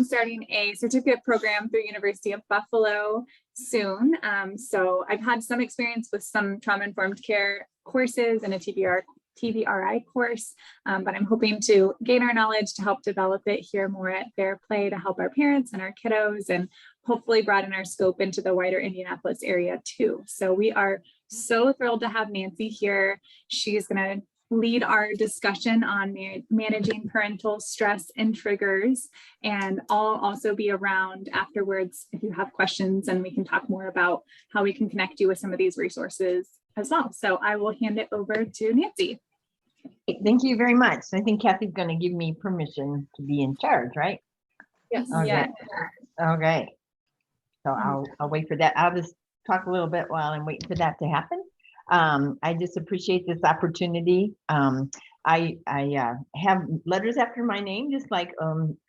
starting a certificate program through University of Buffalo soon. So I've had some experience with some trauma-informed care courses and a TBRI course, but I'm hoping to gain our knowledge to help develop it here more at Fair Play to help our parents and our kiddos, and hopefully broaden our scope into the wider Indianapolis area too. So we are so thrilled to have Nancy here. She's going to lead our discussion on managing parental stress and triggers, and I'll also be around afterwards if you have questions, and we can talk more about how we can connect you with some of these resources as well. So I will hand it over to Nancy. Thank you very much. I think Kathy's going to give me permission to be in charge, right? Yes. Okay. Yeah. Okay. So I'll wait for that. I'll just talk a little bit while I'm waiting for that to happen. I just appreciate this opportunity. I have letters after my name, just like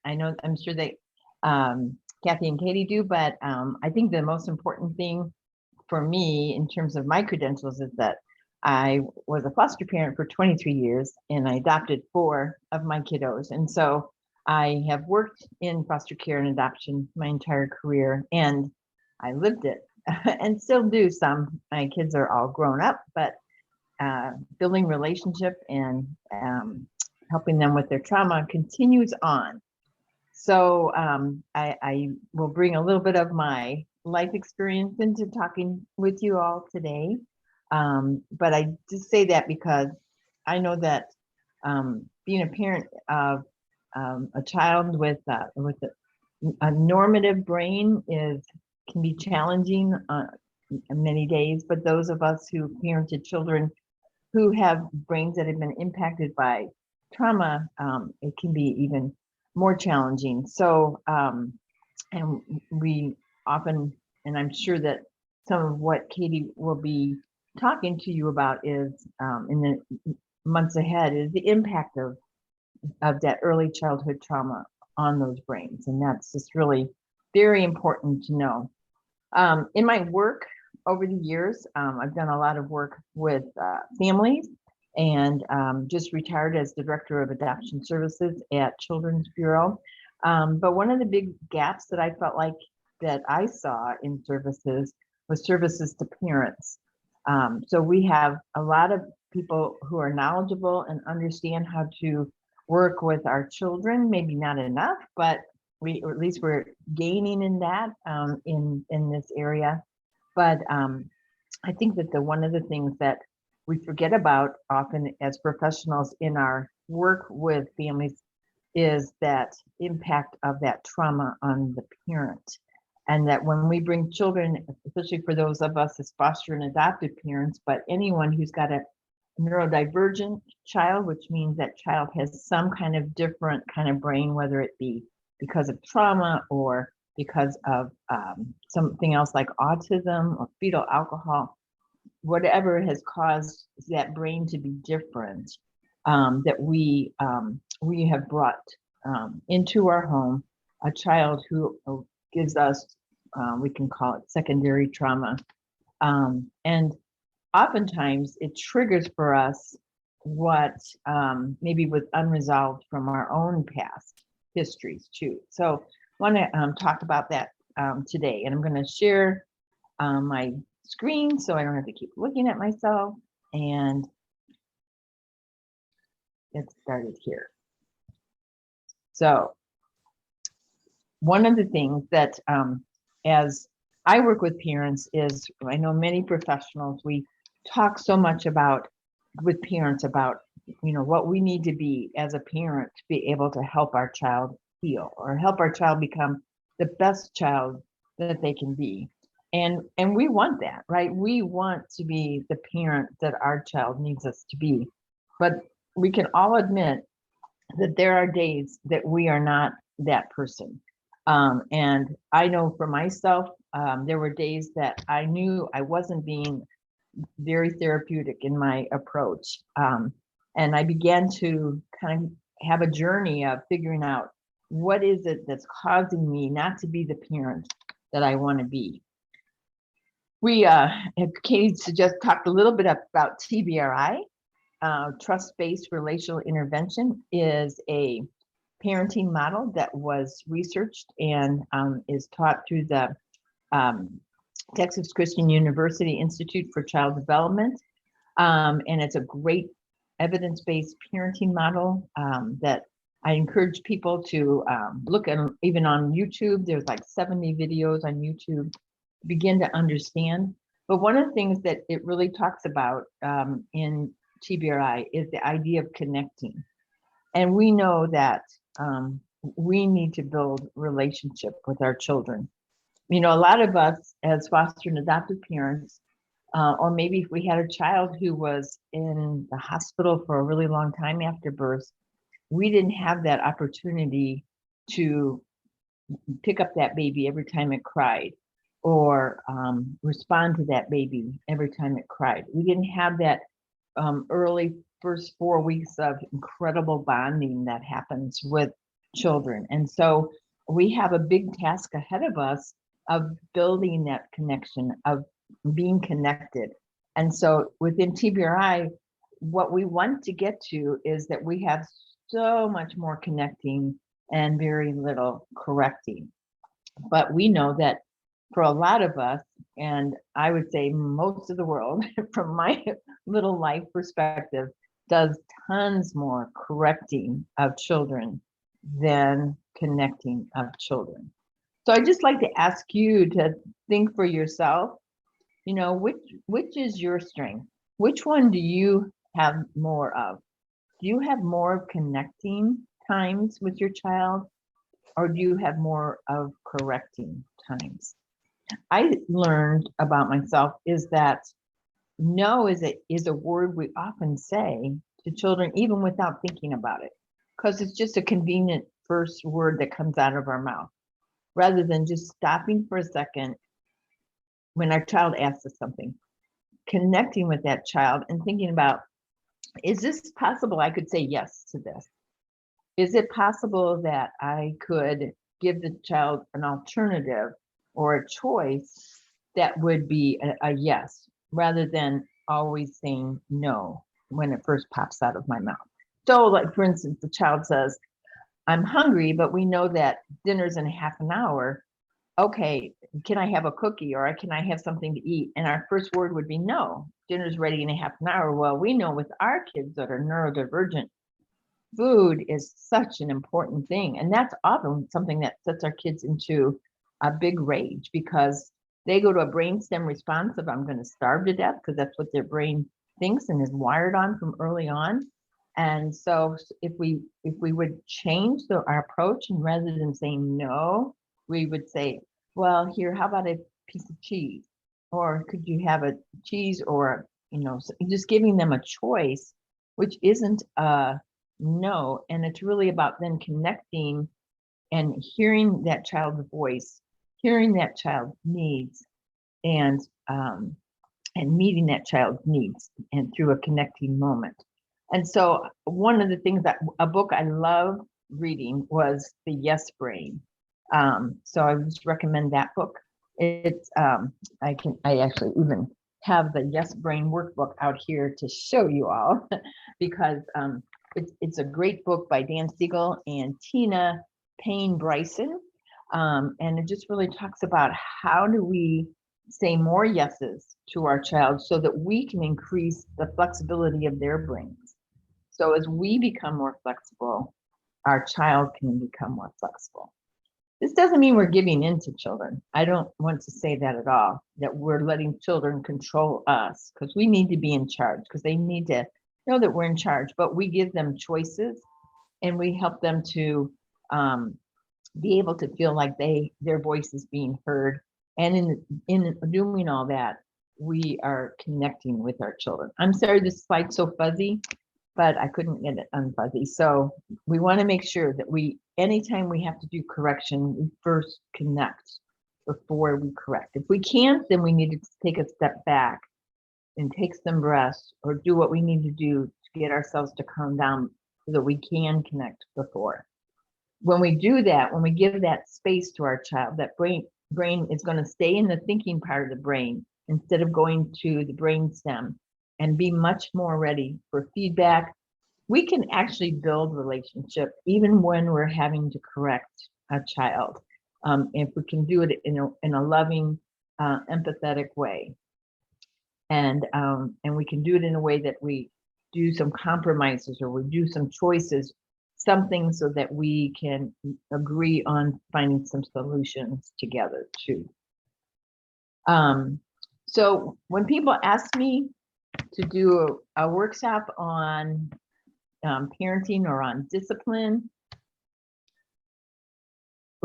I know, I'm sure that Kathy and Katie do, but I think the most important thing for me in terms of my credentials is that I was a foster parent for 23 years and I adopted 4 of my kiddos. And so I have worked in foster care and adoption my entire career, and I lived it and still do some. My kids are all grown up, but building relationship and helping them with their trauma continues on. So I will bring a little bit of my life experience into talking with you all today. But I just say that because I know that being a parent of a child with a normative brain can be challenging many days, but those of us who parented children who have brains that have been impacted by trauma, it can be even more challenging. So, and we often, and I'm sure that some of what Katie will be talking to you about is in the months ahead is the impact of that early childhood trauma on those brains. And that's just really very important to know. In my work over the years, I've done a lot of work with families, and just retired as Director of Adoption Services at Children's Bureau. But one of the big gaps that I felt like that I saw in services was services to parents. So we have a lot of people who are knowledgeable and understand how to work with our children, maybe not enough, but or at least we're gaining in that in this area. But I think that one of the things that we forget about often as professionals in our work with families is that impact of that trauma on the parent. And that when we bring children, especially for those of us as foster and adopted parents, but anyone who's got a neurodivergent child, which means that child has some kind of different kind of brain, whether it be because of trauma or because of something else like autism or fetal alcohol, whatever has caused that brain to be different, that we have brought into our home a child who gives us, we can call it secondary trauma. And oftentimes it triggers for us what maybe was unresolved from our own past histories too. So I want to talk about that today, and I'm going to share my screen so I don't have to keep looking at myself, and get started here. So one of the things that as I work with parents is, I know many professionals, we talk so much about with parents about, you know, what we need to be as a parent to be able to help our child heal or help our child become the best child that they can be. And we want that, right? We want to be the parent that our child needs us to be. But we can all admit that there are days that we are not that person. And I know for myself, there were days that I knew I wasn't being very therapeutic in my approach. And I began to kind of have a journey of figuring out what is it that's causing me not to be the parent that I want to be. We, Katie just talked a little bit about TBRI. trust-based relational intervention is a parenting model that was researched and is taught through the Texas Christian University Institute for Child Development. And it's a great evidence-based parenting model that I encourage people to look at. Even on YouTube, there's like 70 videos on YouTube to begin to understand. But one of the things that it really talks about in TBRI is the idea of connecting. And we know that we need to build relationship with our children. You know, a lot of us as foster and adoptive parents, or maybe if we had a child who was in the hospital for a really long time after birth, we didn't have that opportunity to pick up that baby every time it cried, or respond to that baby every time it cried. We didn't have that early first 4 weeks of incredible bonding that happens with children. And so we have a big task ahead of us of building that connection, of being connected. And so within TBRI, what we want to get to is that we have so much more connecting and very little correcting. But we know that for a lot of us, and I would say most of the world, from my little life perspective, does tons more correcting of children than connecting of children. So I'd just like to ask you to think for yourself, you know, which is your strength? Which one do you have more of? Do you have more of connecting times with your child, or do you have more of correcting times? I learned about myself is that no is a word we often say to children, even without thinking about it, because it's just a convenient first word that comes out of our mouth, rather than just stopping for a second when our child asks us something, connecting with that child and thinking about, is this possible I could say yes to this? Is it possible that I could give the child an alternative or a choice that would be a yes, rather than always saying no when it first pops out of my mouth? So like, for instance, the child says, I'm hungry, but we know that dinner's in half an hour. Okay, can I have a cookie, or can I have something to eat? And our first word would be no, dinner's ready in a half an hour. Well, we know with our kids that are neurodivergent, food is such an important thing. And that's often something that sets our kids into a big rage, because they go to a brainstem response of, I'm going to starve to death, because that's what their brain thinks and is wired on from early on. And so if we would change our approach, and rather than saying no, we would say, well, here, how about a piece of cheese? Or could you have a cheese, or, you know, just giving them a choice, which isn't a no. And it's really about then connecting and hearing that child's voice, hearing that child's needs, and meeting that child's needs, and through a connecting moment. And so one of the things that a book I love reading was The Yes Brain. So I just recommend that book. It's I actually even have the Yes Brain workbook out here to show you all, because it's a great book by Dan Siegel and Tina Payne Bryson. And it just really talks about how do we say more yeses to our child so that we can increase the flexibility of their brains. So as we become more flexible, our child can become more flexible. This doesn't mean we're giving in to children. I don't want to say that at all, that we're letting children control us, because we need to be in charge, because they need to know that we're in charge. But we give them choices, and we help them to be able to feel like their voice is being heard. And in doing all that, we are connecting with our children. I'm sorry this slide's so fuzzy, but I couldn't get it unfuzzy. So we want to make sure that anytime we have to do correction, we first connect before we correct. If we can't, then we need to take a step back and take some breaths, or do what we need to do to get ourselves to calm down so that we can connect before. When we do that, when we give that space to our child, that brain is going to stay in the thinking part of the brain instead of going to the brain stem. and be much more ready for feedback. We can actually build relationship even when we're having to correct a child. If we can do it in a loving, empathetic way. And we can do it in a way that we do some compromises or we do some choices, something so that we can agree on finding some solutions together too. So when people ask me to do a workshop on parenting or on discipline,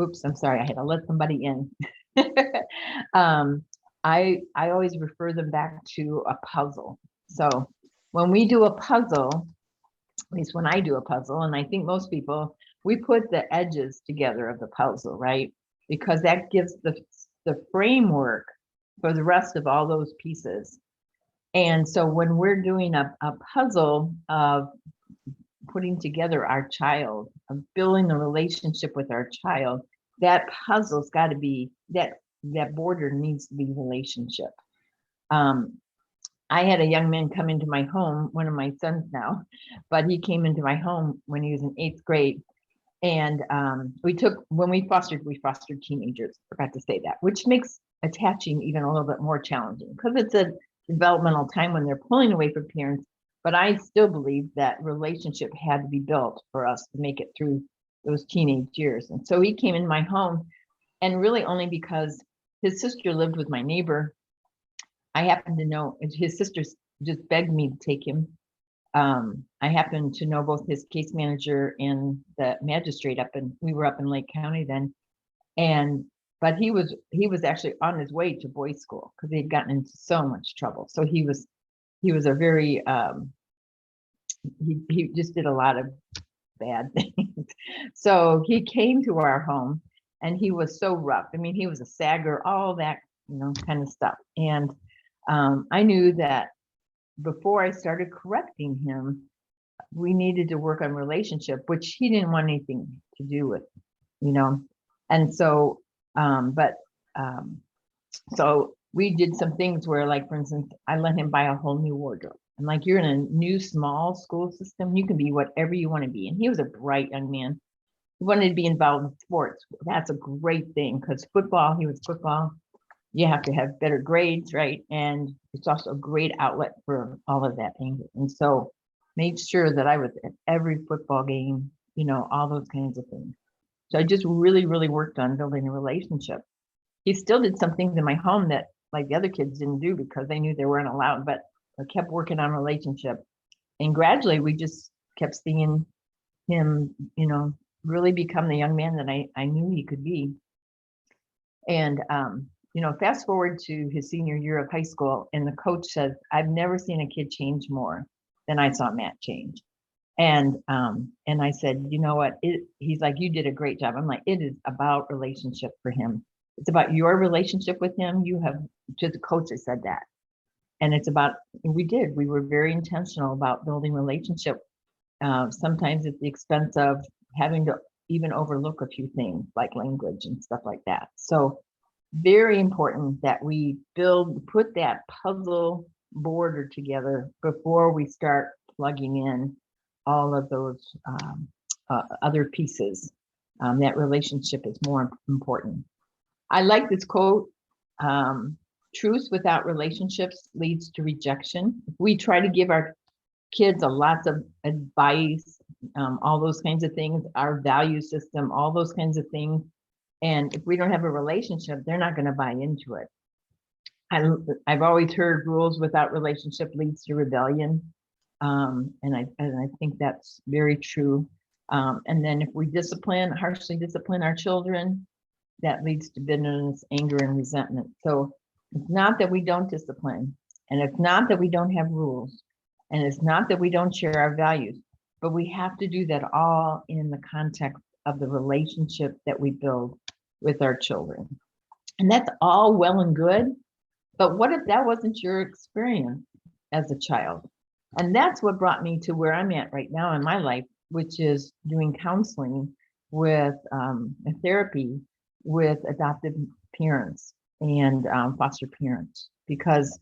oops, I'm sorry, I had to let somebody in. I always refer them back to a puzzle. So when we do a puzzle, at least when I do a puzzle, and I think most people, we put the edges together of the puzzle, right? Because that gives the framework for the rest of all those pieces. And so when we're doing a puzzle of putting together our child, of building a relationship with our child, that puzzle's got to be, that border needs to be relationship. I had a young man come into my home, one of my sons now, but he came into my home when he was in 8th grade. And when we fostered teenagers, forgot to say that, which makes attaching even a little bit more challenging because it's a developmental time when they're pulling away from parents. But I still believe that relationship had to be built for us to make it through those teenage years. And so he came in my home, and really only because his sister lived with my neighbor. I happened to know his sister just begged me to take him. I happened to know both his case manager and the magistrate we were up in Lake County then. But he was actually on his way to boys' school because he had gotten into so much trouble. So he was a very, he just did a lot of bad things. So he came to our home and he was so rough. I mean, he was a sagger, all that, kind of stuff. And I knew that before I started correcting him, we needed to work on relationship, which he didn't want anything to do with, And so, so we did some things where, like, for instance, I let him buy a whole new wardrobe. I'm like, you're in a new small school system. You can be whatever you want to be. And he was a bright young man. He wanted to be involved in sports. That's a great thing because he was football. You have to have better grades, right? And it's also a great outlet for all of that anger. And so made sure that I was at every football game, all those kinds of things. So I just really, really worked on building a relationship. He still did some things in my home that like the other kids didn't do because they knew they weren't allowed, but I kept working on relationship. And gradually we just kept seeing him, really become the young man that I knew he could be. And, fast forward to his senior year of high school, and the coach says, I've never seen a kid change more than I saw Matt change. And I said, you know what? He's like, you did a great job. I'm like, it is about relationship for him. It's about your relationship with him. To the coach, I said that. And it's about, we were very intentional about building relationship. Sometimes at the expense of having to even overlook a few things like language and stuff like that. So very important that we put that puzzle border together before we start plugging in all of those other pieces. That relationship is more important. I like this quote, truth without relationships leads to rejection. We try to give our kids lots of advice, all those kinds of things, our value system, all those kinds of things. And if we don't have a relationship, they're not going to buy into it. I've always heard rules without relationship leads to rebellion. And I think that's very true. And then if we harshly discipline our children, that leads to bitterness, anger, and resentment. So it's not that we don't discipline, and it's not that we don't have rules, and it's not that we don't share our values, but we have to do that all in the context of the relationship that we build with our children. And that's all well and good, but what if that wasn't your experience as a child? And that's what brought me to where I'm at right now in my life, which is doing counseling with therapy with adoptive parents and foster parents, because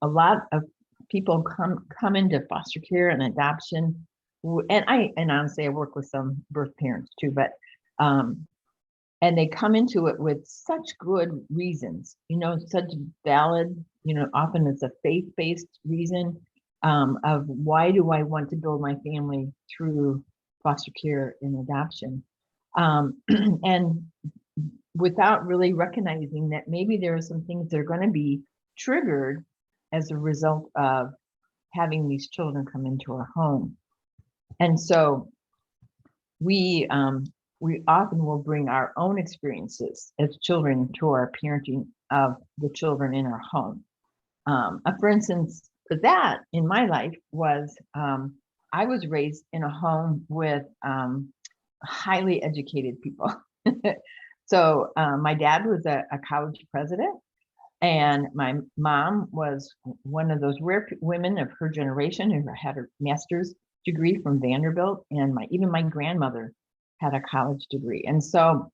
a lot of people come into foster care and adoption, and honestly, I work with some birth parents too, but and they come into it with such good reasons, such valid, often it's a faith-based reason of why do I want to build my family through foster care and adoption, and without really recognizing that maybe there are some things that are going to be triggered as a result of having these children come into our home. And so we often will bring our own experiences as children to our parenting of the children in our home. For instance, for that in my life was I was raised in a home with highly educated people. So my dad was a college president, and my mom was one of those rare women of her generation who had her master's degree from Vanderbilt, and even my grandmother had a college degree. And so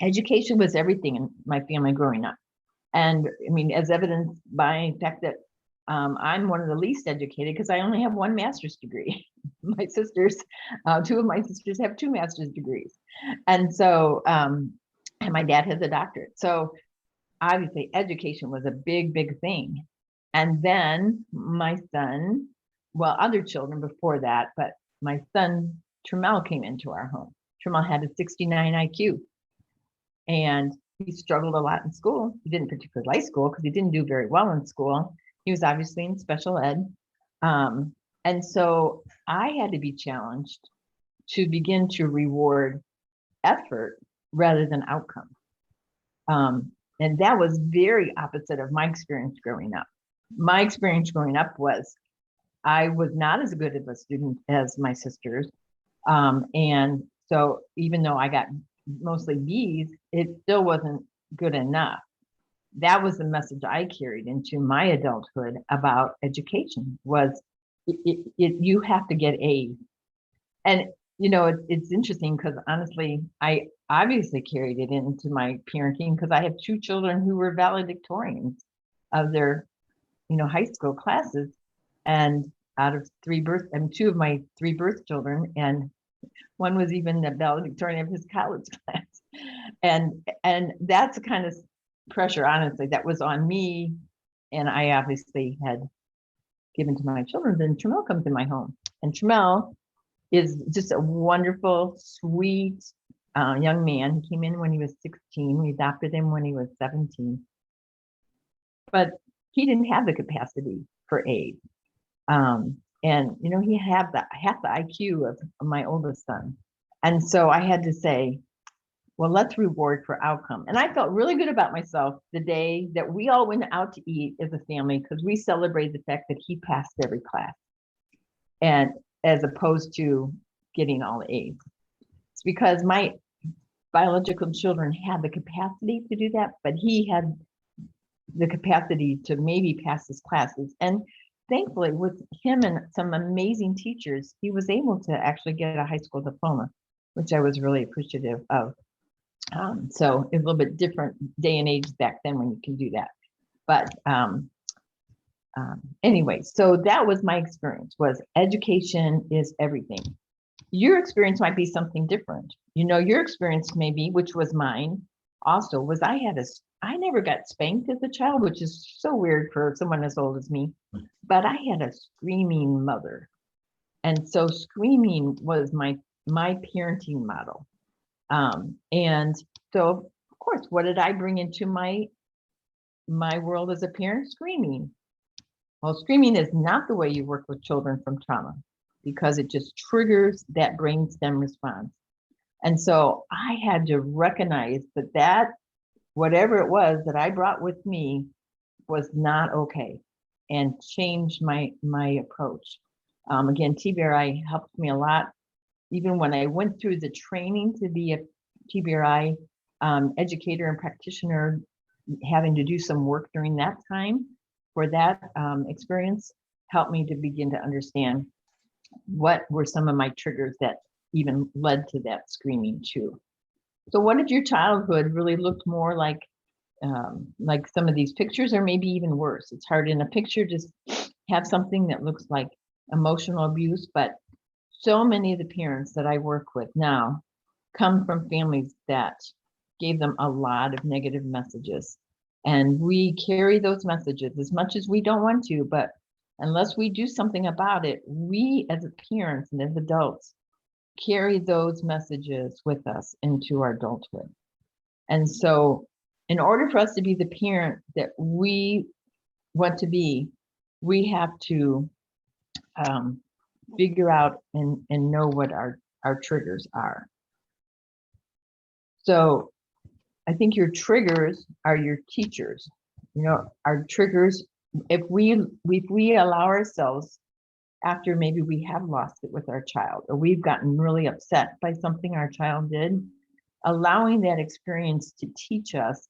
education was everything in my family growing up. And I mean, as evidenced by the fact that I'm one of the least educated because I only have one master's degree. My sisters, two of my sisters have 2 master's degrees. And so, and my dad has a doctorate. So obviously education was a big, big thing. And then my son, well, other children before that, but my son, Trammell, came into our home. Trammell had a 69 IQ, and he struggled a lot in school. He didn't particularly like school because he didn't do very well in school. He was obviously in special ed. And so I had to be challenged to begin to reward effort rather than outcome. And that was very opposite of my experience growing up. My experience growing up was I was not as good of a student as my sisters. And so even though I got mostly B's, it still wasn't good enough. That was the message I carried into my adulthood about education was you have to get A's. And, it's interesting because honestly, I obviously carried it into my parenting because I have 2 children who were valedictorians of their, high school classes. And out of 2 of my 3 birth children, and one was even the valedictorian of his college class. And that's the kind of pressure, honestly, that was on me. And I obviously had given to my children. Then Trammell comes in my home, and Trammell is just a wonderful, sweet young man. He came in when he was 16. We adopted him when he was 17. But he didn't have the capacity for aid. And, he had half the IQ of my oldest son. And so I had to say, well, let's reward for outcome. And I felt really good about myself the day that we all went out to eat as a family because we celebrated the fact that he passed every class. And as opposed to getting all A's. It's because my biological children had the capacity to do that, but he had the capacity to maybe pass his classes. And thankfully, with him and some amazing teachers, he was able to actually get a high school diploma, which I was really appreciative of. So it's a little bit different day and age back then when you can do that. But anyway, so that was my experience, was education is everything. Your experience might be something different. Your experience maybe, which was mine also, was I never got spanked as a child, which is so weird for someone as old as me, but I had a screaming mother. And so screaming was my parenting model. And so of course, what did I bring into my world as a parent? Screaming. Well, screaming is not the way you work with children from trauma because it just triggers that brainstem response. And so I had to recognize that whatever it was that I brought with me was not okay and change my approach. Again, TBRI helped me a lot. Even when I went through the training to be a TBRI educator and practitioner, having to do some work during that time for that experience helped me to begin to understand what were some of my triggers that even led to that screaming too. So what did your childhood really look more like some of these pictures, or maybe even worse? It's hard in a picture just have something that looks like emotional abuse, but so many of the parents that I work with now come from families that gave them a lot of negative messages. And we carry those messages as much as we don't want to, but unless we do something about it, we as parents and as adults carry those messages with us into our adulthood. And so in order for us to be the parent that we want to be, we have to figure out and know what our triggers are. So I think your triggers are your teachers. You know, our triggers, if we allow ourselves, after maybe we have lost it with our child, or we've gotten really upset by something our child did, allowing that experience to teach us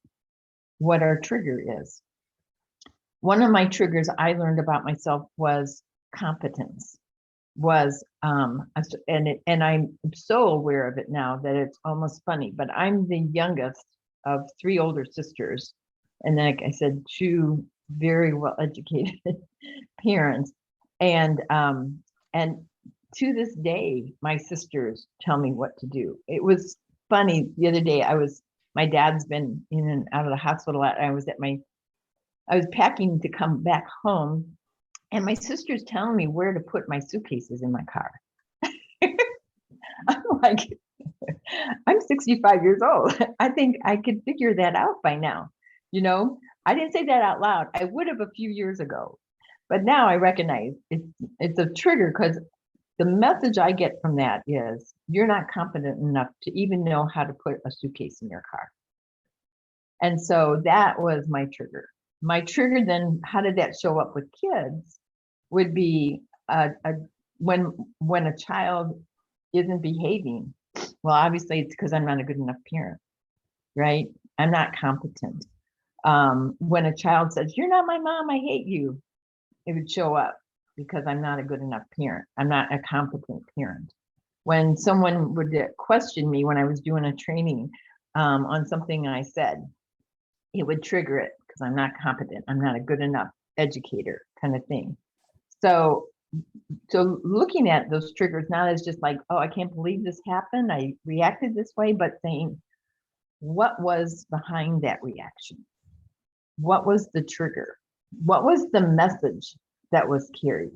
what our trigger is. One of my triggers I learned about myself was competence. And I'm so aware of it now that it's almost funny, but I'm the youngest of 3 older sisters. And like I said, 2 very well-educated parents. And to this day, my sisters tell me what to do. It was funny. The other day, my dad's been in and out of the hospital. I was packing to come back home, and my sister's telling me where to put my suitcases in my car. I'm like, I'm 65 years old. I think I could figure that out by now. You know, I didn't say that out loud. I would have a few years ago, but now I recognize it's a trigger, because the message I get from that is you're not competent enough to even know how to put a suitcase in your car. And so that was my trigger. My trigger then, how did that show up with kids, would be when a child isn't behaving. Well, obviously it's because I'm not a good enough parent, right? I'm not competent. When a child says, "You're not my mom, I hate you," it would show up because I'm not a good enough parent. I'm not a competent parent. When someone would question me when I was doing a training on something I said, it would trigger it because I'm not competent. I'm not a good enough educator, kind of thing. So looking at those triggers, not as just like, oh, I can't believe this happened, I reacted this way, but saying, what was behind that reaction? What was the trigger? What was the message that was carried?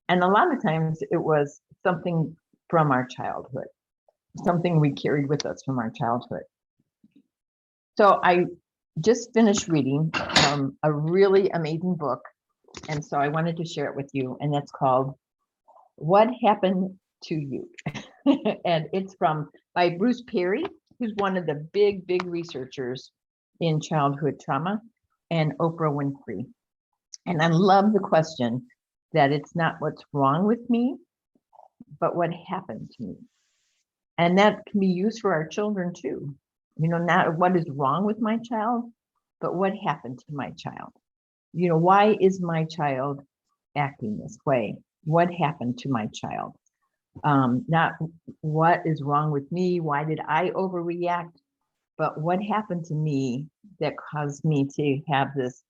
And a lot of times it was something from our childhood, something we carried with us from our childhood. So I just finished reading a really amazing book, and so I wanted to share it with you, and that's called What Happened to You? And it's by Bruce Perry, who's one of the big researchers in childhood trauma, and Oprah Winfrey. And I love the question that it's not what's wrong with me, but what happened to me. And that can be used for our children too. You know, not what is wrong with my child, but what happened to my child. You know, why is my child acting this way? What happened to my child? Not what is wrong with me, why did I overreact, but what happened to me that caused me to have this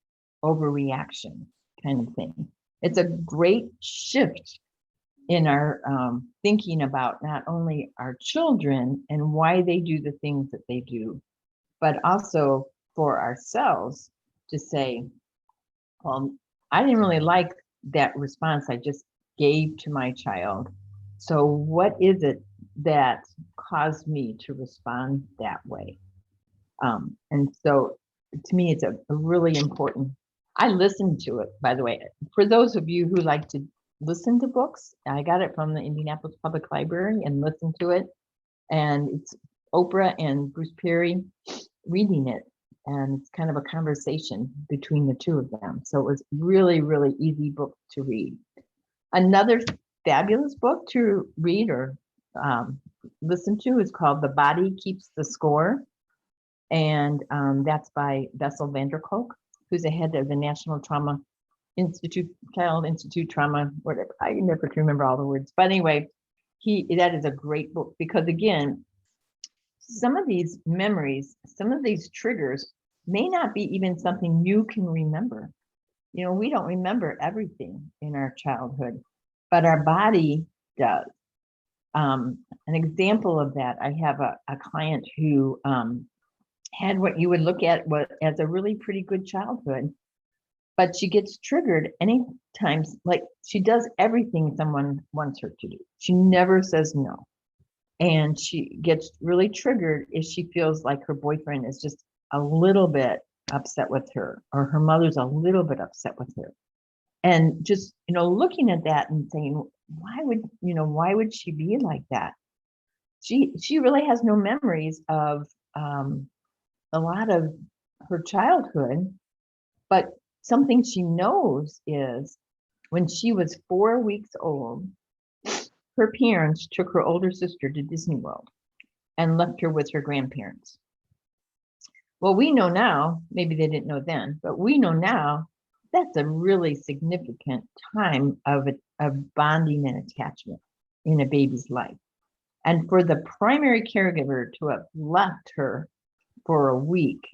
overreaction kind of thing. It's a great shift in our thinking about not only our children and why they do the things that they do, but also for ourselves to say, well, I didn't really like that response I just gave to my child. So what is it that caused me to respond that way? And so to me, it's a really important, I listened to it, by the way. For those of you who like to listen to books, I got it from the Indianapolis Public Library and listened to it. And it's Oprah and Bruce Perry reading it. And it's kind of a conversation between the two of them. So it was really, really easy book to read. Another fabulous book to read or listen to is called The Body Keeps the Score. And that's by Besser Kolk, who's the head of the National Trauma Institute, Child Institute Trauma, whatever. I never can remember all the words. But anyway, that is a great book because, again, some of these memories, some of these triggers may not be even something you can remember. we don't remember everything in our childhood, but our body does. An example of that, I have a client who had what you would look at as a really pretty good childhood, but she gets triggered anytime, like she does everything someone wants her to do. She never says no. And she gets really triggered if she feels like her boyfriend is just a little bit upset with her, or her mother's a little bit upset with her. And just, looking at that and saying, why would she be like that? She really has no memories of a lot of her childhood, but something she knows is when she was 4 weeks old, her parents took her older sister to Disney World and left her with her grandparents. Well, we know now, maybe they didn't know then, but we know now that's a really significant time of bonding and attachment in a baby's life. And for the primary caregiver to have left her for a week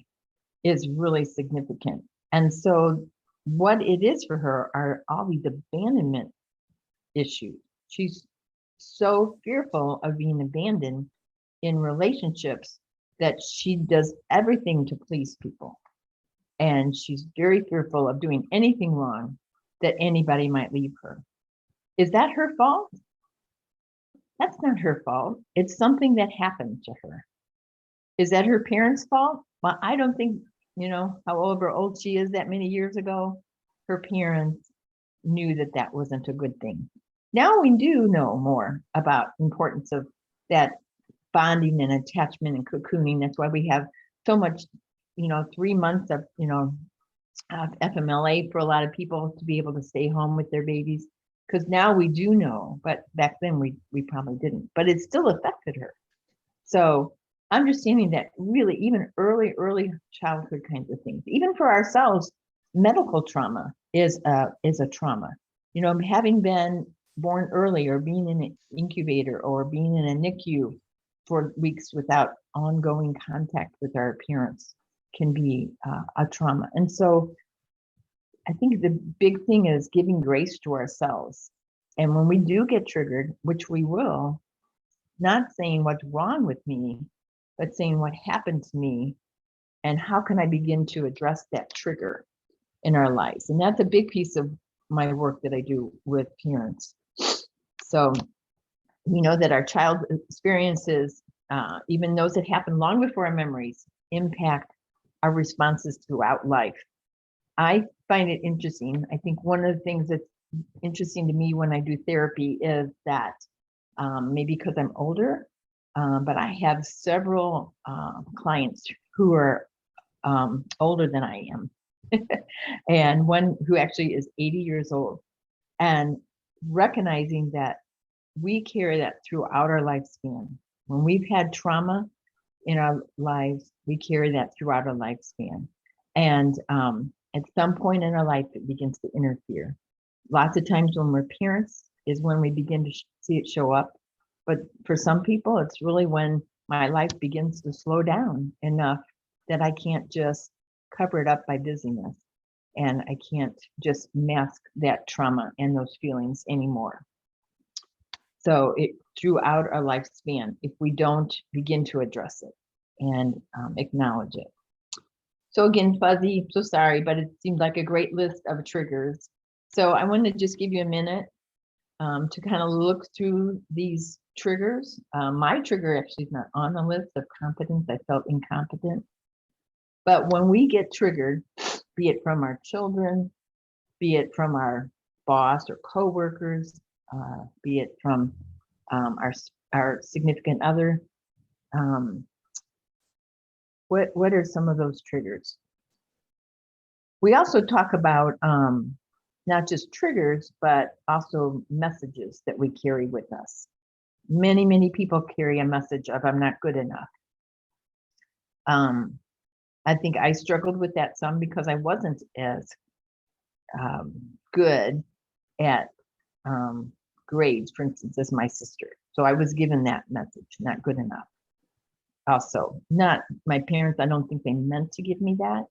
is really significant. And so what it is for her are all these abandonment issues. She's so fearful of being abandoned in relationships that she does everything to please people. And she's very fearful of doing anything wrong that anybody might leave her. Is that her fault? That's not her fault. It's something that happened to her. Is that her parents' fault? Well, I don't think, however old she is that many years ago, her parents knew that that wasn't a good thing. Now we do know more about importance of that bonding and attachment and cocooning. That's why we have so much, 3 months of, FMLA for a lot of people to be able to stay home with their babies. Because now we do know, but back then we probably didn't, but it still affected her. So understanding that really even early childhood kinds of things, even for ourselves, medical trauma is a trauma. Having been born early or being in an incubator or being in a NICU for weeks without ongoing contact with our parents can be a trauma. And so I think the big thing is giving grace to ourselves. And when we do get triggered, which we will, not saying what's wrong with me, but saying what happened to me and how can I begin to address that trigger in our lives. And that's a big piece of my work that I do with parents. So we know that our child experiences, even those that happen long before our memories, impact our responses throughout life. I find it interesting. I think one of the things that's interesting to me when I do therapy is that maybe because I'm older, but I have several clients who are older than I am, and one who actually is 80 years old, and recognizing that we carry that throughout our lifespan. When we've had trauma in our lives, we carry that throughout our lifespan. And at some point in our life, it begins to interfere. Lots of times when we're parents is when we begin to see it show up. But for some people, it's really when my life begins to slow down enough that I can't just cover it up by busyness. And I can't just mask that trauma and those feelings anymore. So throughout our lifespan, if we don't begin to address it and acknowledge it. So again, Fuzzy, so sorry, but it seemed like a great list of triggers. So I want to just give you a minute to kind of look through these triggers. My trigger actually is not on the list of competence. I felt incompetent. But when we get triggered, be it from our children, be it from our boss or coworkers, be it from our significant other, what are some of those triggers? We also talk about not just triggers, but also messages that we carry with us. Many people carry a message of I'm not good enough. I think I struggled with that some because I wasn't as good at grades, for instance, as my sister. So I was given that message, not good enough. Also, not my parents, I don't think they meant to give me that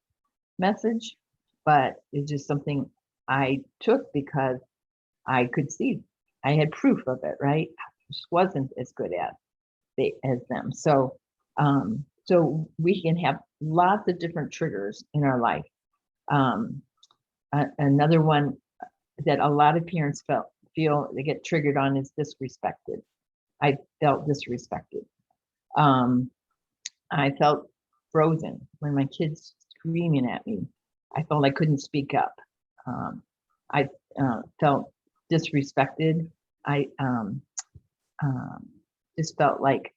message, but it's just something I took because I could see, I had proof of it, right? I just wasn't as good at as them. So, so we can have lots of different triggers in our life. Another one that a lot of parents feel they get triggered on is disrespected. I felt disrespected. I felt frozen when my kids screaming at me. I felt I couldn't speak up. I felt disrespected. I just felt like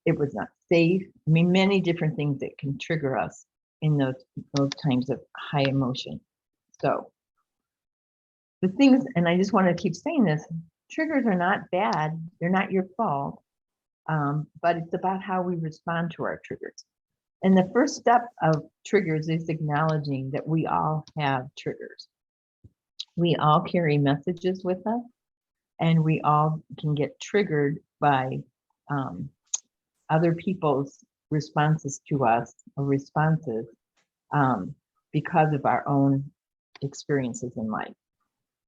it was not safe. I mean, many different things that can trigger us in those times of high emotion. So the things, and I just want to keep saying this, triggers are not bad. They're not your fault. But it's about how we respond to our triggers. And the first step of triggers is acknowledging that we all have triggers. We all carry messages with us, and we all can get triggered by other people's responses to us or responses because of our own experiences in life.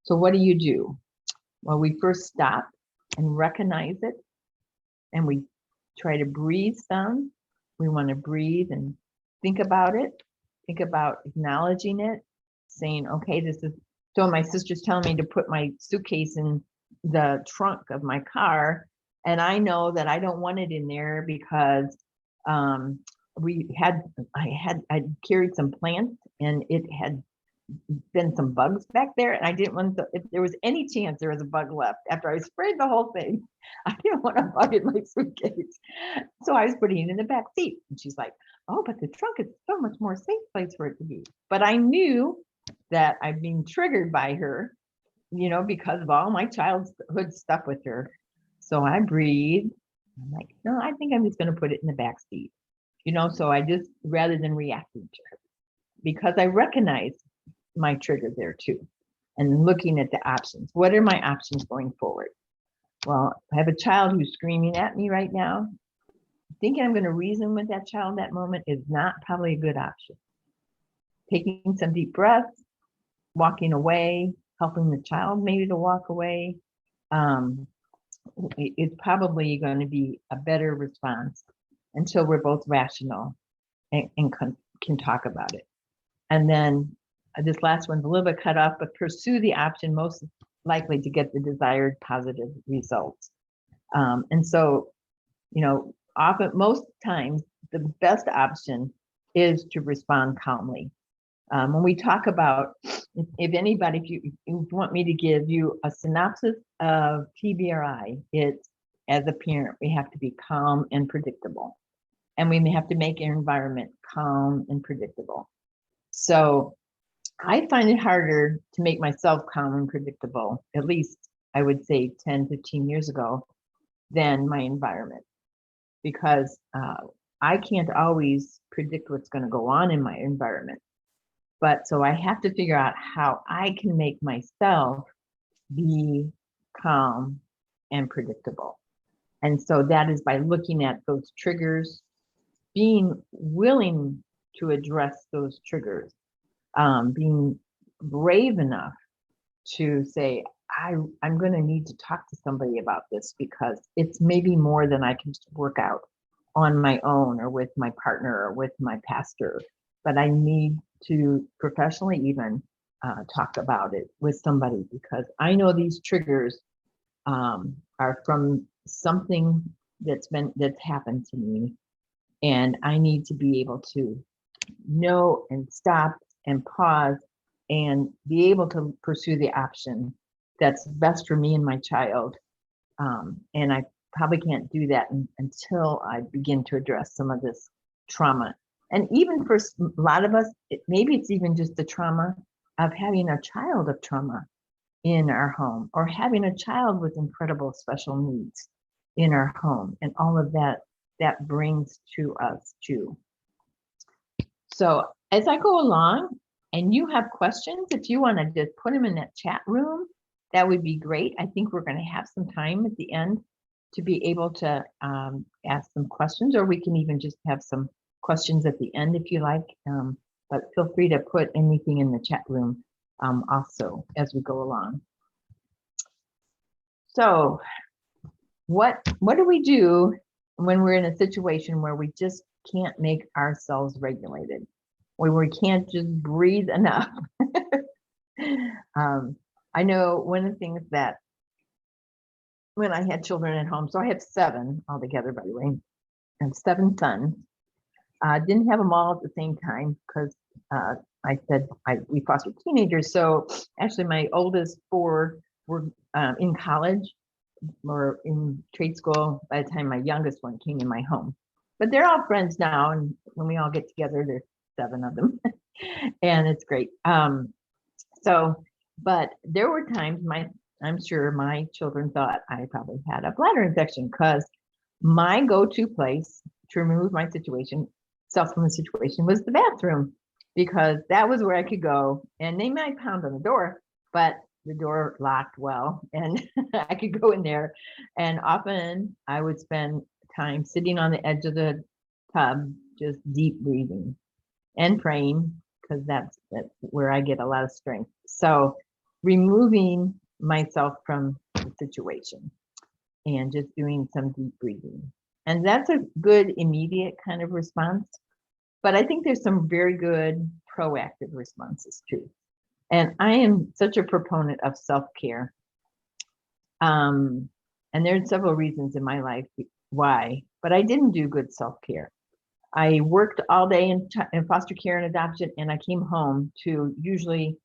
So what do? Well, we first stop and recognize it, and we try to breathe some. We want to breathe and think about it, think about acknowledging it, saying, okay, this is, so my sister's telling me to put my suitcase in the trunk of my car, and I know that I don't want it in there because I carried some plants and it had been some bugs back there, and I didn't want to, if there was any chance there was a bug left after I sprayed the whole thing, I didn't want a bug in my suitcase. So I was putting it in the back seat. And she's like, oh, but the trunk is so much more safe place for it to be. But I knew that I'd been triggered by her, you know, because of all my childhood stuff with her. So I breathed. I'm like, no, I think I'm just going to put it in the back seat, you know. So I just, rather than reacting to her, because I recognize my trigger there too, and looking at the options. What are my options going forward? Well, I have a child who's screaming at me right now. Thinking I'm going to reason with that child that moment is not probably a good option. Taking some deep breaths, walking away, helping the child maybe to walk away, it's probably going to be a better response until we're both rational and can talk about it. And then this last one's a little bit cut off, but pursue the option most likely to get the desired positive results. And so, you know, most times the best option is to respond calmly. When we talk about, if anybody, if you want me to give you a synopsis of TBRI, it's, as a parent, we have to be calm and predictable. And we have to make our environment calm and predictable. So I find it harder to make myself calm and predictable, at least I would say 10, 15 years ago, than my environment, because I can't always predict what's going to go on in my environment. But so I have to figure out how I can make myself be calm and predictable. And so that is by looking at those triggers, being willing to address those triggers, being brave enough to say, I'm going to need to talk to somebody about this because it's maybe more than I can work out on my own or with my partner or with my pastor, but I need to professionally even talk about it with somebody, because I know these triggers are from something that's happened to me, and I need to be able to know and stop and pause and be able to pursue the option that's best for me and my child. And I probably can't do that until I begin to address some of this trauma. And even for a lot of us, maybe it's even just the trauma of having a child of trauma in our home, or having a child with incredible special needs in our home, and all of that brings to us too. So as I go along and you have questions, if you want to just put them in that chat room, that would be great. I think we're going to have some time at the end to be able to ask some questions, or we can even just have some questions at the end if you like. But feel free to put anything in the chat room also as we go along. So what do we do when we're in a situation where we just can't make ourselves regulated, where we can't just breathe enough? I know one of the things that when I had children at home, so I have 7 altogether, by the way, I have 7 sons. Didn't have them all at the same time because I said we fostered teenagers. So actually my oldest 4 were in college or in trade school by the time my youngest one came in my home. But they're all friends now, and when we all get together, there's 7 of them, and it's great. But there were times I'm sure my children thought I probably had a bladder infection because my go-to place to remove myself from the situation was the bathroom, because that was where I could go, and they might pound on the door, but the door locked well, and I could go in there. And often I would spend time sitting on the edge of the tub, just deep breathing and praying, because that's where I get a lot of strength. So removing myself from the situation and just doing some deep breathing. And that's a good immediate kind of response. But I think there's some very good proactive responses too. And I am such a proponent of self-care. And there's several reasons in my life why, but I didn't do good self-care. I worked all day in foster care and adoption, and I came home to usually,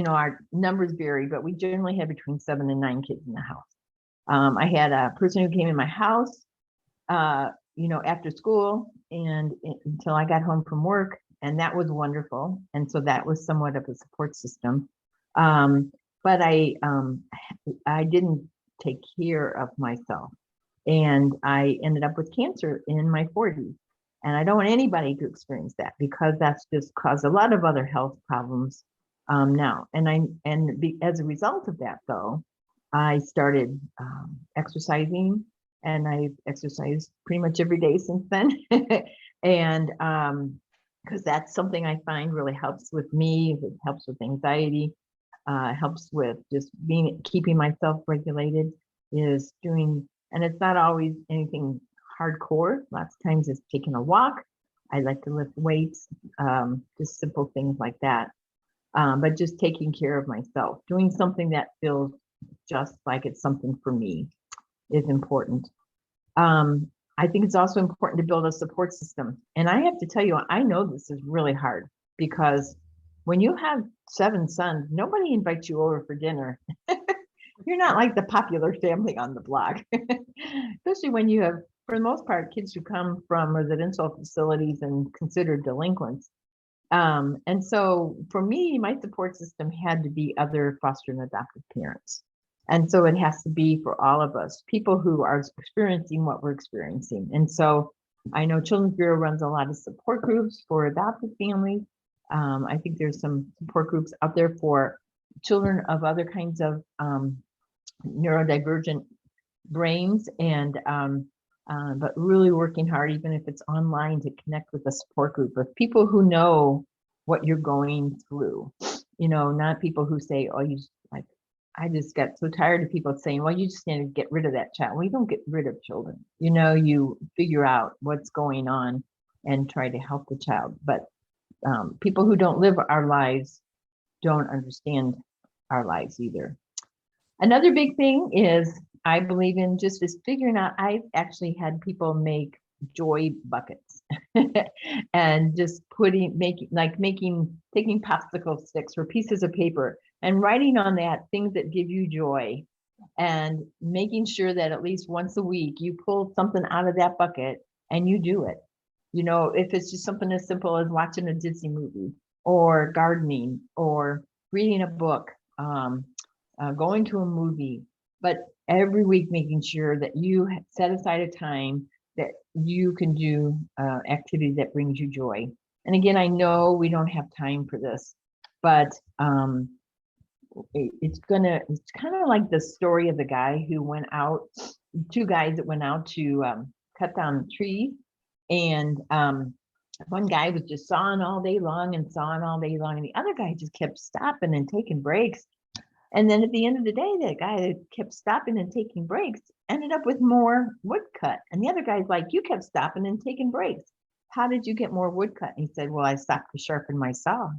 our numbers vary, but we generally had between 7 and 9 kids in the house. I had a person who came in my house, after school and until I got home from work, and that was wonderful. And so that was somewhat of a support system. But I didn't take care of myself, and I ended up with cancer in my 40s. And I don't want anybody to experience that, because that's just caused a lot of other health problems now. As a result of that, though, I started exercising, and I've exercised pretty much every day since then. And because that's something I find really helps with me. It helps with anxiety, helps with just keeping myself regulated, is doing, and it's not always anything hardcore. Lots of times it's taking a walk. I like to lift weights, just simple things like that. But just taking care of myself, doing something that feels just like it's something for me is important. I think it's also important to build a support system. And I have to tell you, I know this is really hard, because when you have 7 sons, nobody invites you over for dinner. You're not like the popular family on the block, especially when you have, for the most part, kids who come from residential facilities and considered delinquents. And so for me, my support system had to be other foster and adoptive parents. And so it has to be for all of us, people who are experiencing what we're experiencing. And so I know Children's Bureau runs a lot of support groups for adopted families. I think there's some support groups out there for children of other kinds of neurodivergent brains, and but really working hard, even if it's online, to connect with a support group of people who know what you're going through. Not people who say, oh, I just got so tired of people saying, well, you just need to get rid of that child. Well, you don't get rid of children. You figure out what's going on and try to help the child. But people who don't live our lives don't understand our lives either. Another big thing is, I believe in just figuring out, I've actually had people make joy buckets and just taking popsicle sticks or pieces of paper and writing on that things that give you joy, and making sure that at least once a week you pull something out of that bucket and you do it. If it's just something as simple as watching a Disney movie, or gardening, or reading a book, going to a movie, but every week making sure that you set aside a time that you can do activity that brings you joy. And again, I know we don't have time for this, but it's kind of like the story of the guy who went out, 2 guys that went out to cut down trees, and one guy was just sawing all day long and sawing all day long, and the other guy just kept stopping and taking breaks. And then at the end of the day, that guy that kept stopping and taking breaks ended up with more wood cut. And the other guy's like, you kept stopping and taking breaks. How did you get more wood cut? And he said, well, I stopped to sharpen my saw.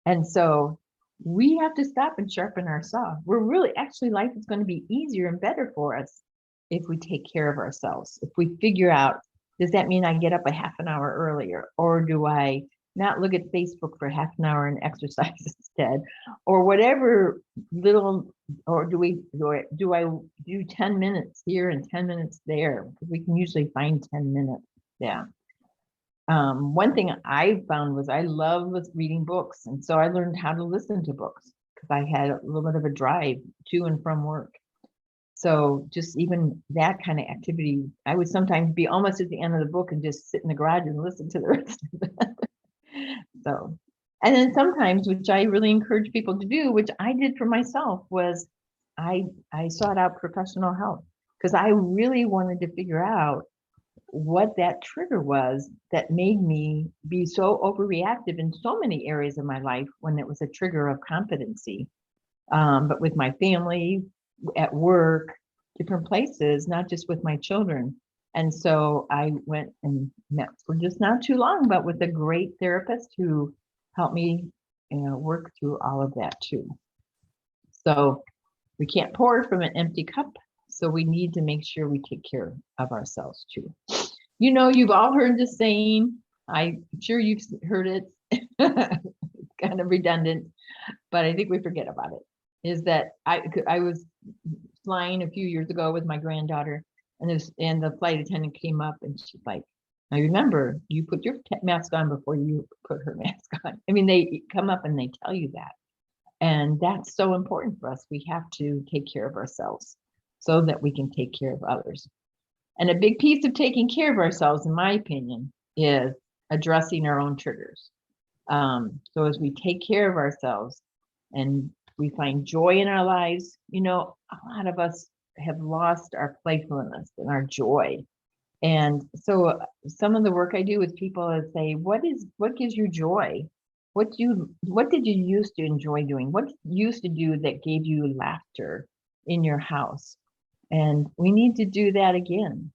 And so we have to stop and sharpen our saw. We're really, actually, life is going to be easier and better for us if we take care of ourselves. If we figure out, does that mean I get up a half an hour earlier? Or do I not look at Facebook for half an hour and exercise instead? Or whatever little, or do I do 10 minutes here and 10 minutes there? Because we can usually find 10 minutes. Yeah. One thing I found was I love reading books. And so I learned how to listen to books because I had a little bit of a drive to and from work. So just even that kind of activity, I would sometimes be almost at the end of the book and just sit in the garage and listen to the rest of it. So, and then sometimes, which I really encourage people to do, which I did for myself, was I sought out professional help because I really wanted to figure out what that trigger was that made me be so overreactive in so many areas of my life when it was a trigger of competency. But with my family, at work, different places, not just with my children. And so I went and met for just not too long, but with a great therapist who helped me, work through all of that too. So we can't pour from an empty cup. So we need to make sure we take care of ourselves too. You've all heard the saying, I'm sure you've heard it. It's kind of redundant, but I think we forget about it. Is that I was flying a few years ago with my granddaughter, and the flight attendant came up and she's like, I remember you put your mask on before you put her mask on. I mean, they come up and they tell you that. And that's so important for us. We have to take care of ourselves so that we can take care of others. And a big piece of taking care of ourselves, in my opinion, is addressing our own triggers. So as we take care of ourselves and we find joy in our lives, a lot of us have lost our playfulness and our joy. And so some of the work I do with people is say, what gives you joy? What did you used to enjoy doing? What you used to do that gave you laughter in your house? And we need to do that again,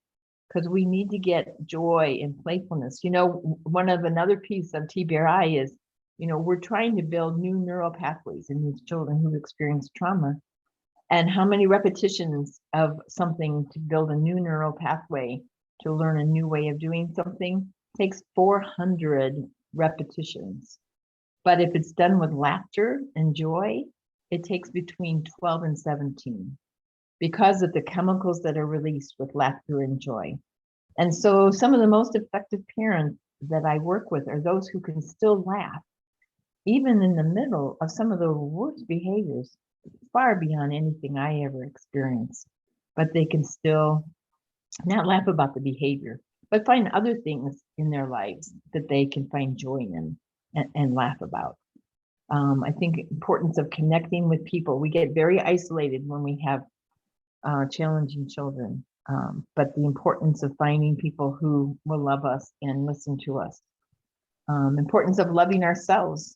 because we need to get joy and playfulness. Another piece of TBRI is, we're trying to build new neural pathways in these children who've experienced trauma. And how many repetitions of something to build a new neural pathway to learn a new way of doing something takes 400 repetitions. But if it's done with laughter and joy, it takes between 12 and 17 because of the chemicals that are released with laughter and joy. And so some of the most effective parents that I work with are those who can still laugh, even in the middle of some of the worst behaviors, far beyond anything I ever experienced. But they can still not laugh about the behavior, but find other things in their lives that they can find joy in and laugh about. I think importance of connecting with people. We get very isolated when we have challenging children, but the importance of finding people who will love us and listen to us. Importance of loving ourselves.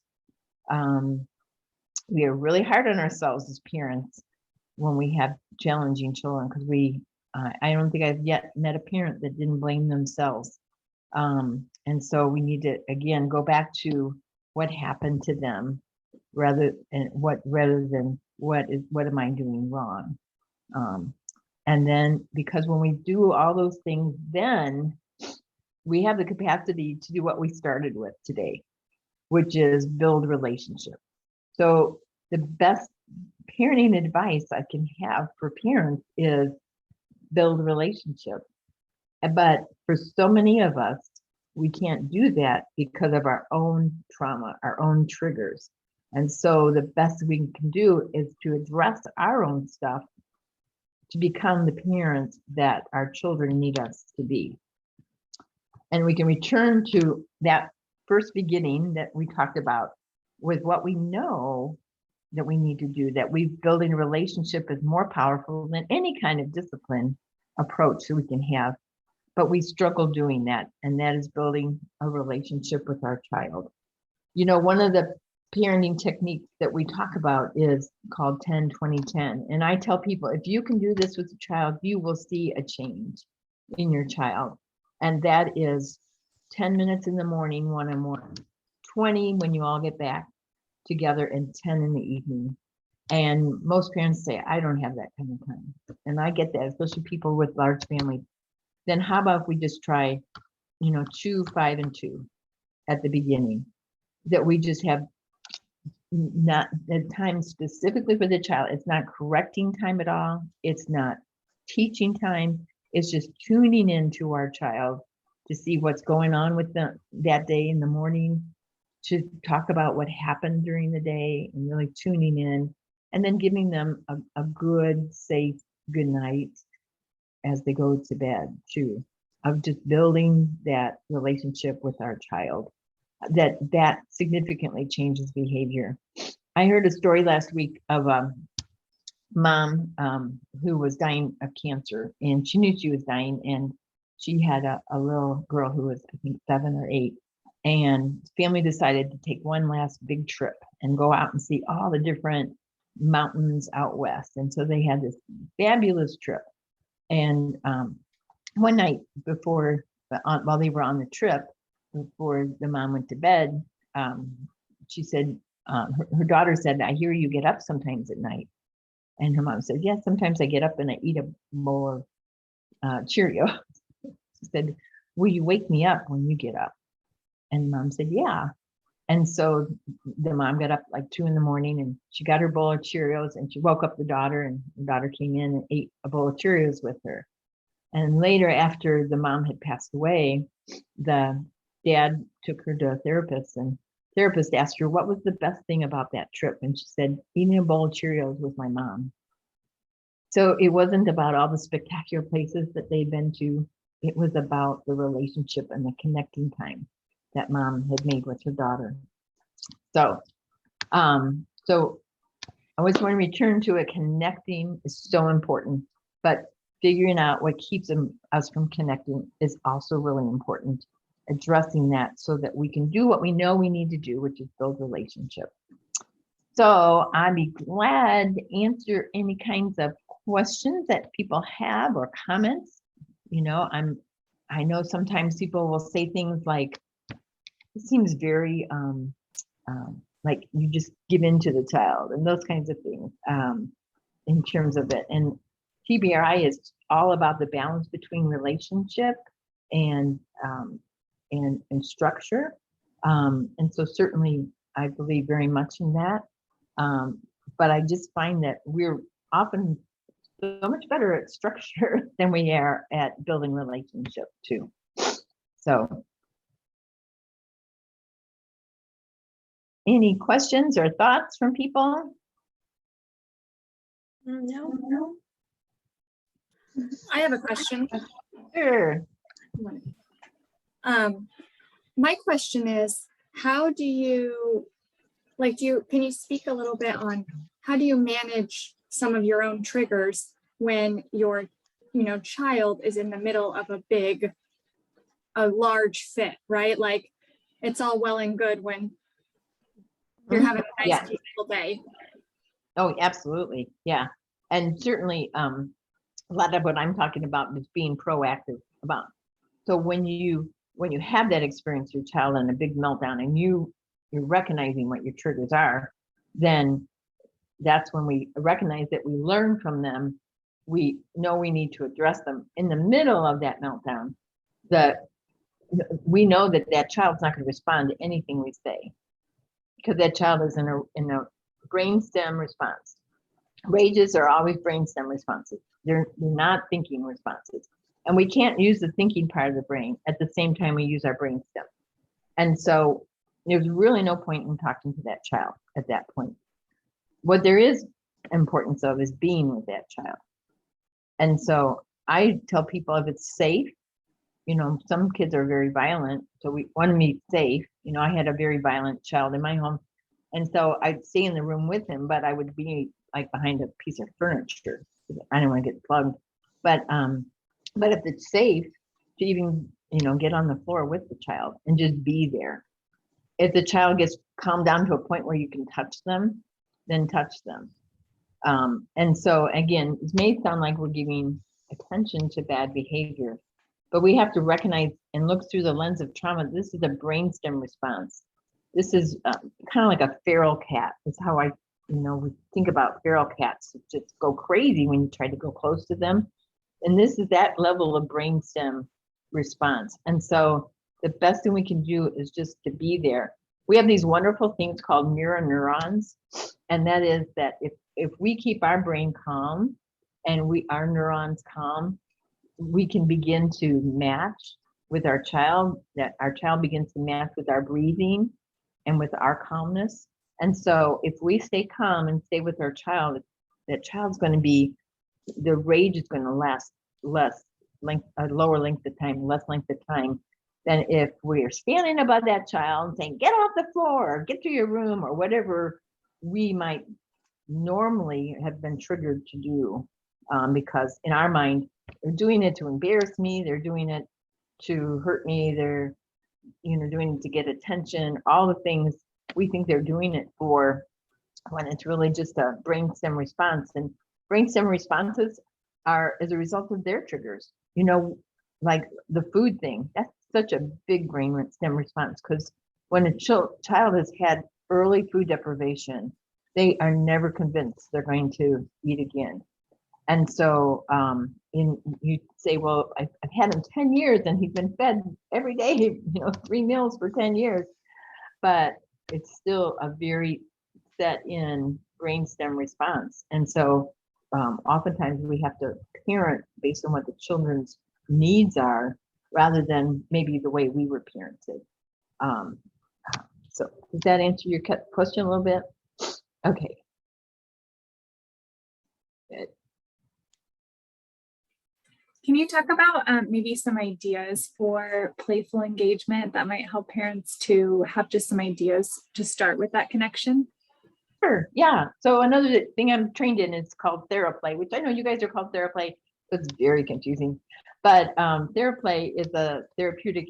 We are really hard on ourselves as parents when we have challenging children, because I don't think I've yet met a parent that didn't blame themselves. And so we need to, again, go back to what happened to them rather than what am I doing wrong? And then, because when we do all those things, then we have the capacity to do what we started with today, which is build relationships. So the best parenting advice I can have for parents is build relationships. But for so many of us, we can't do that because of our own trauma, our own triggers. And so the best we can do is to address our own stuff to become the parents that our children need us to be. And we can return to that first beginning that we talked about with what we know that we need to do, that building a relationship is more powerful than any kind of discipline approach that we can have. but we struggle doing that. And that is building a relationship with our child. You know, one of the parenting techniques that we talk about is called 10-20-10. And I tell people, if you can do this with a child, you will see a change in your child. And that is 10 minutes in the morning, one-on-one, 20 when you all get back together, and 10 in the evening. And most parents say, I don't have that kind of time. And I get that, especially people with large families. Then how about if we just try, 2, 5, and 2 at the beginning, that we just have not the time specifically for the child. It's not correcting time at all. It's not teaching time. It's just tuning into our child to see what's going on with them that day in the morning, to talk about what happened during the day and really tuning in, and then giving them a good, safe good night as they go to bed too, of just building that relationship with our child. That significantly changes behavior. I heard a story last week of a mom who was dying of cancer, and she knew she was dying, and she had a little girl who was, I think, 7 or 8, and family decided to take one last big trip and go out and see all the different mountains out west. And so they had this fabulous trip. And one night before, while they were on the trip, before the mom went to bed, she said, her daughter said, I hear you get up sometimes at night. And her mom said, yeah, sometimes I get up and I eat a bowl of Cheerio. She said, will you wake me up when you get up? And mom said, yeah. And so the mom got up like 2 in the morning, and she got her bowl of Cheerios, and she woke up the daughter, and the daughter came in and ate a bowl of Cheerios with her. And later, after the mom had passed away, the dad took her to a therapist, and therapist asked her, what was the best thing about that trip? And she said, eating a bowl of Cheerios with my mom. So it wasn't about all the spectacular places that they'd been to. It was about the relationship and the connecting time that mom had made with her daughter. So I always want to return to it. Connecting is so important, but figuring out what keeps us from connecting is also really important. Addressing that so that we can do what we know we need to do, which is build relationship. So I'd be glad to answer any kinds of questions that people have or comments. I know sometimes people will say things like, it seems very like you just give in to the child, and those kinds of things in terms of it. And TBRI is all about the balance between relationship and structure. And so certainly I believe very much in that. But I just find that we're often so much better at structure than we are at building relationship too. So any questions or thoughts from people? No. I have a question. Sure. My question is, how do you, can you speak a little bit on how do you manage some of your own triggers when your, child is in the middle of a large fit, right? Like, it's all well and good when you're having a nice, peaceful day. Oh, absolutely. Yeah. And certainly a lot of what I'm talking about is being proactive about. So when you have that experience, your child in a big meltdown, and you're recognizing what your triggers are, then that's when we recognize that we learn from them. We know we need to address them. In the middle of that meltdown, we know that child's not going to respond to anything we say, because that child is in a brainstem response. Rages are always brainstem responses. They're not thinking responses. And we can't use the thinking part of the brain at the same time we use our brainstem. And so there's really no point in talking to that child at that point. What there is importance of is being with that child. And so I tell people, if it's safe, some kids are very violent, so we want to be safe. I had a very violent child in my home, and so I'd stay in the room with him, but I would be like behind a piece of furniture. I didn't want to get plugged. But if it's safe, to even, get on the floor with the child and just be there. If the child gets calmed down to a point where you can touch them, then touch them. And so again, it may sound like we're giving attention to bad behavior, but we have to recognize and look through the lens of trauma. This is a brainstem response. This is kind of like a feral cat. It's how we think about feral cats. It just go crazy when you try to go close to them. And this is that level of brainstem response. And so the best thing we can do is just to be there. We have these wonderful things called mirror neurons. And that is that if we keep our brain calm and our neurons calm, we can begin to match with our child, that our child begins to match with our breathing and with our calmness. And so if we stay calm and stay with our child, that child's going to be, the rage is going to last a lower length of time, less length of time than if we're standing above that child and saying, get off the floor, or get to your room, or whatever we might normally have been triggered to do. Because in our mind, they're doing it to embarrass me, they're doing it to hurt me, they're doing it to get attention, all the things we think they're doing it for, when it's really just a brainstem response. And brainstem responses are as a result of their triggers. Like the food thing, that's such a big brainstem response, because when a child has had early food deprivation, they are never convinced they're going to eat again. And so you say, well, I've had him 10 years and he's been fed every day, 3 meals for 10 years, but it's still a very set in brainstem response. And so oftentimes we have to parent based on what the children's needs are, rather than maybe the way we were parented. So does that answer your question a little bit? Okay. Good. Can you talk about maybe some ideas for playful engagement that might help parents to have just some ideas to start with that connection? Sure. Yeah. So another thing I'm trained in is called TheraPlay, which I know you guys are called TheraPlay. It's very confusing. But TheraPlay is a therapeutic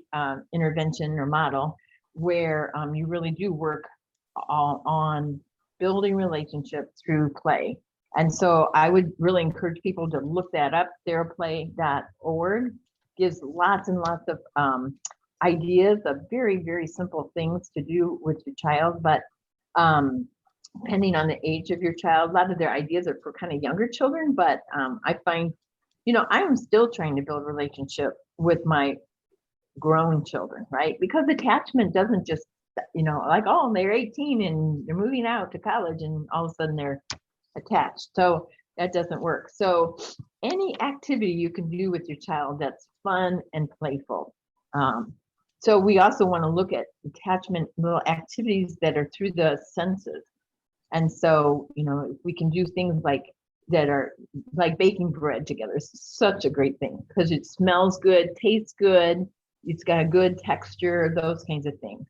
intervention or model where you really do work on building relationships through play. And so I would really encourage people to look that up. Theraplay.org gives lots and lots of ideas of very, very simple things to do with your child. But depending on the age of your child, a lot of their ideas are for kind of younger children. But I find, I'm still trying to build a relationship with my grown children, right? Because attachment doesn't just, like, oh, they're 18 and they're moving out to college and all of a sudden they're attached. So that doesn't work. So any activity you can do with your child that's fun and playful. So we also want to look at attachment little activities that are through the senses. And so, if we can do things like that are like baking bread together, it's such a great thing because it smells good, tastes good, it's got a good texture, those kinds of things.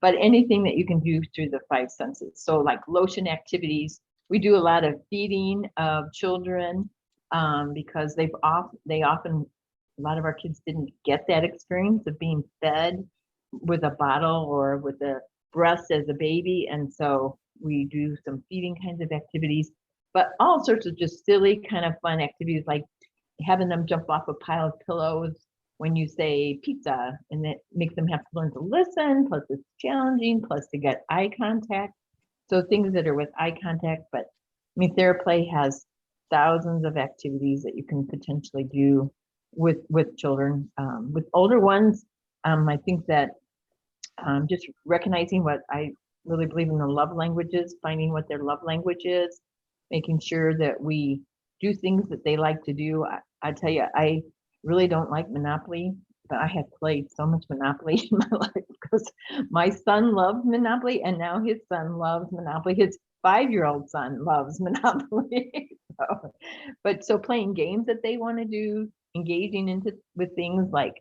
But anything that you can do through the 5 senses. So like lotion activities, we do a lot of feeding of children because they often, a lot of our kids didn't get that experience of being fed with a bottle or with a breast as a baby. And so we do some feeding kinds of activities, but all sorts of just silly kind of fun activities, like having them jump off a pile of pillows when you say pizza, and that makes them have to learn to listen, plus it's challenging, plus to get eye contact. So things that are with eye contact. But TheraPlay has thousands of activities that you can potentially do with children. With older ones, I think that just recognizing what I really believe in, the love languages, finding what their love language is, making sure that we do things that they like to do. I tell you, I really don't like Monopoly, but I have played so much Monopoly in my life because my son loves Monopoly and now his son loves Monopoly. His 5-year-old son loves Monopoly. So playing games that they want to do, engaging with things like,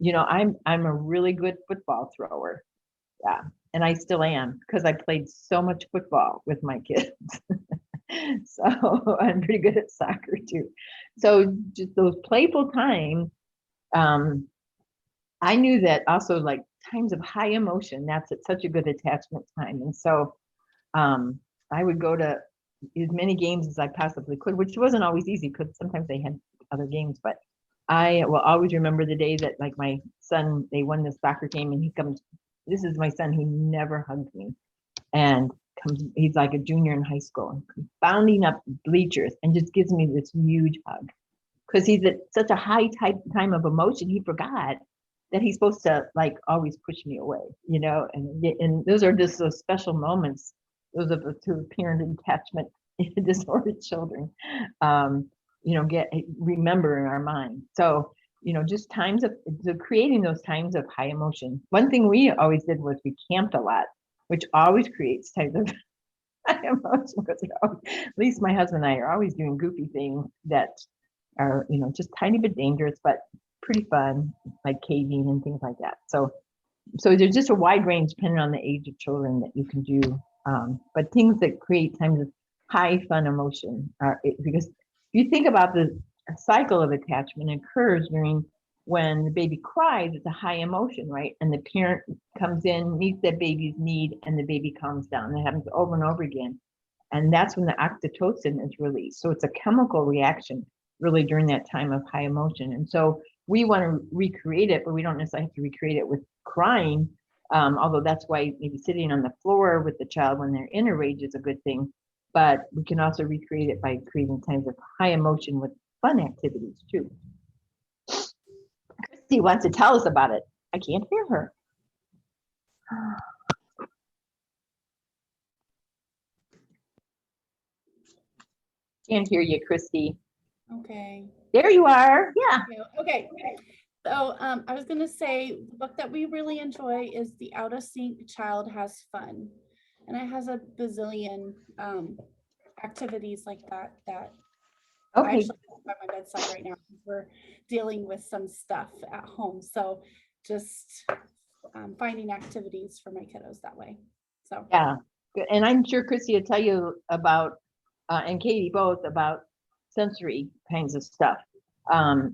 I'm a really good football thrower. Yeah. And I still am because I played so much football with my kids. So I'm pretty good at soccer too. So just those playful times I knew that also like times of high emotion, that's such a good attachment time. And so I would go to as many games as I possibly could, which wasn't always easy because sometimes they had other games, but I will always remember the day that like my son, they won the soccer game and he comes, this is my son who never hugged me and comes, he's like a junior in high school and comes bounding up bleachers and just gives me this huge hug because he's at such a high time of emotion. He forgot that he's supposed to like always push me away, you know, and those are just those special moments. Those are the two parent attachment disordered children, you know, remember in our mind. So, you know, just times of creating those times of high emotion. One thing we always did was we camped a lot, which always creates times of high emotion because at least my husband and I are always doing goofy things that are, you know, just tiny bit dangerous, but pretty fun, like caving and things like that. So there's just a wide range depending on the age of children that you can do. But things that create times of high fun emotion are because if you think about the cycle of attachment occurs during when the baby cries, it's a high emotion, right? And the parent comes in, meets that baby's need, and the baby calms down. It happens over and over again. And that's when the oxytocin is released. So it's a chemical reaction really during that time of high emotion. And so we want to recreate it, but we don't necessarily have to recreate it with crying. Although that's why maybe sitting on the floor with the child when they're in a rage is a good thing. But we can also recreate it by creating times of high emotion with fun activities too. Christy wants to tell us about it. I can't hear her. Can't hear you, Christy. Okay. There you are. Yeah. Okay. So I was going to say the book that we really enjoy is The Out of Sync Child Has Fun. And it has a bazillion activities like that I Okay. actually have by my bedside right now. We're dealing with some stuff at home. So just finding activities for my kiddos that way. So yeah. Good. And I'm sure Christy will tell you about, and Katie both, about sensory kinds of stuff.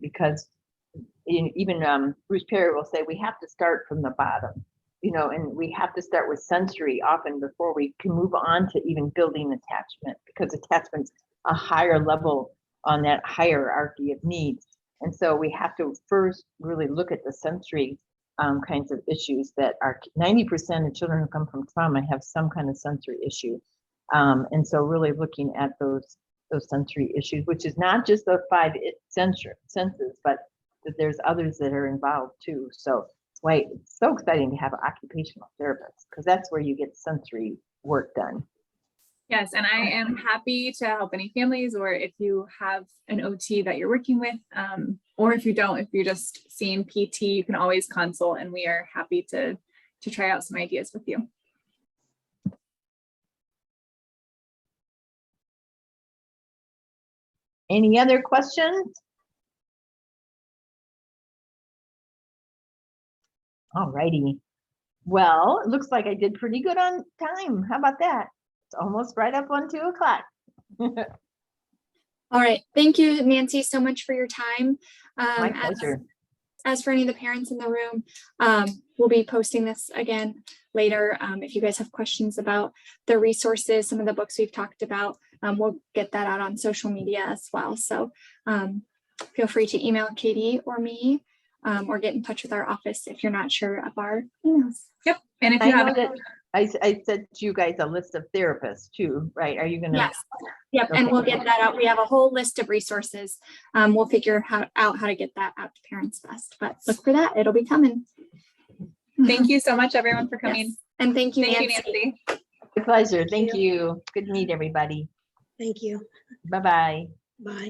Because even Bruce Perry will say we have to start from the bottom, you know, and we have to start with sensory often before we can move on to even building attachment, because attachment's a higher level on that hierarchy of needs. And so we have to first really look at the sensory kinds of issues that are 90% of children who come from trauma have some kind of sensory issue. And so really looking at those sensory issues, which is not just the 5 senses, but that there's others that are involved too. So it's why it's so exciting to have an occupational therapist, because that's where you get sensory work done. Yes, and I am happy to help any families, or if you have an OT that you're working with, or if you don't, if you're just seeing PT, you can always consult, and we are happy to try out some ideas with you. Any other questions? All righty. Well, it looks like I did pretty good on time. How about that? It's almost right up on 2 o'clock. All right. Thank you, Nancy, so much for your time. My pleasure. As for any of the parents in the room, we'll be posting this again later. If you guys have questions about the resources, some of the books we've talked about, we'll get that out on social media as well. So feel free to email Katie or me, or get in touch with our office if you're not sure of our emails. Yep. And if you have I said to you guys a list of therapists too, right? Are you gonna? Yes. Yep. Okay. And we'll get that out. We have a whole list of resources. We'll figure out how to get that out to parents best, but look for that. It'll be coming. Thank you so much, everyone, for coming. Yes. And thank you, Thank you, Nancy. Nancy. My pleasure. Thank you. Good to meet everybody. Thank you. Bye-bye. Bye.